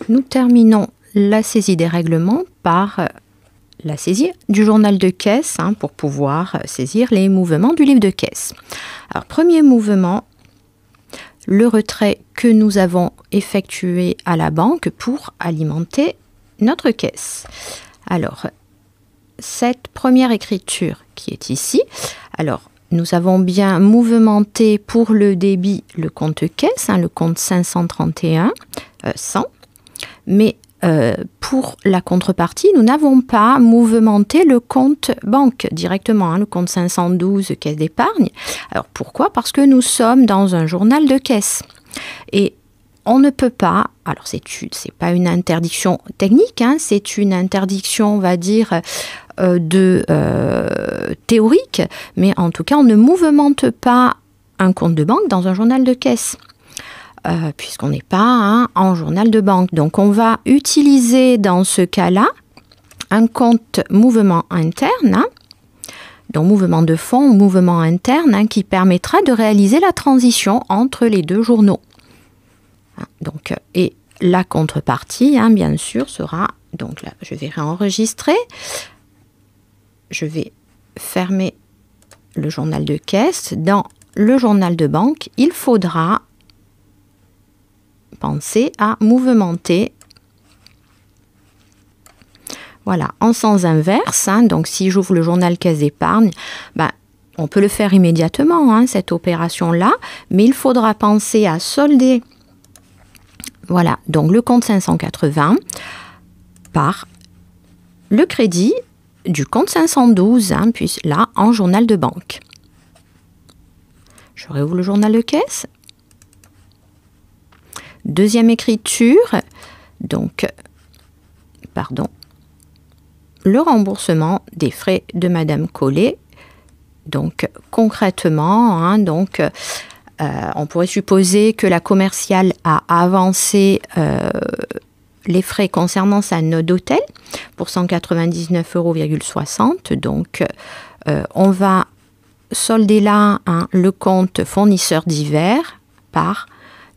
nous terminons la saisie des règlements par la saisie du journal de caisse pour pouvoir saisir les mouvements du livre de caisse. Alors, premier mouvement, le retrait que nous avons effectué à la banque pour alimenter notre caisse. Alors, cette première écriture qui est ici, alors nous avons bien mouvementé pour le débit le compte caisse, le compte 531 100, mais pour la contrepartie, nous n'avons pas mouvementé le compte banque directement, le compte 512 caisse d'épargne. Alors pourquoi? Parce que nous sommes dans un journal de caisse. Et on ne peut pas, alors c'est pas une interdiction technique, c'est une interdiction, on va dire, théorique, mais en tout cas, on ne mouvemente pas un compte de banque dans un journal de caisse. Puisqu'on n'est pas en journal de banque. Donc, on va utiliser dans ce cas-là un compte mouvement interne, donc mouvement de fonds, mouvement interne, qui permettra de réaliser la transition entre les deux journaux. Donc, et la contrepartie, bien sûr, sera, donc là, je vais réenregistrer, je vais fermer le journal de caisse. Dans le journal de banque, il faudra penser à mouvementer, voilà, en sens inverse. Donc, si j'ouvre le journal caisse d'épargne, on peut le faire immédiatement, cette opération-là, mais il faudra penser à solder, voilà, donc le compte 580 par le crédit du compte 512, puis là, en journal de banque. Je réouvre le journal de caisse. Deuxième écriture, donc, le remboursement des frais de Madame Collet. Donc, concrètement, on pourrait supposer que la commerciale a avancé les frais concernant sa note d'hôtel pour 199,60 €. Donc, on va solder là le compte fournisseur divers par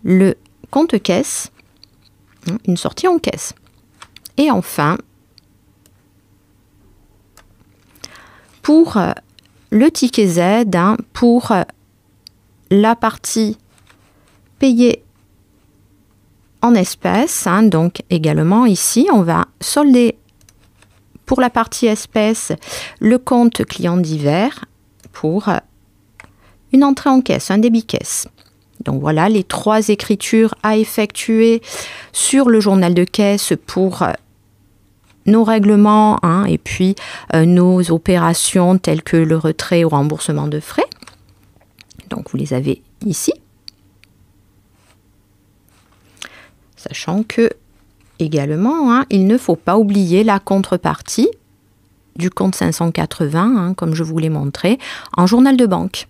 le compte caisse, une sortie en caisse. Et enfin, pour le ticket Z, pour la partie payée en espèces, donc également ici, on va solder pour la partie espèces le compte client divers pour une entrée en caisse, un débit caisse. Donc voilà les trois écritures à effectuer sur le journal de caisse pour nos règlements et puis nos opérations telles que le retrait ou remboursement de frais. Donc vous les avez ici. Sachant que également, il ne faut pas oublier la contrepartie du compte 580, comme je vous l'ai montré, en journal de banque.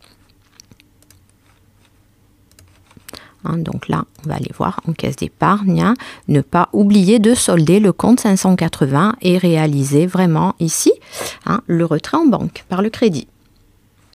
Donc là, on va aller voir en caisse d'épargne. Ne pas oublier de solder le compte 580 et réaliser vraiment ici le retrait en banque par le crédit.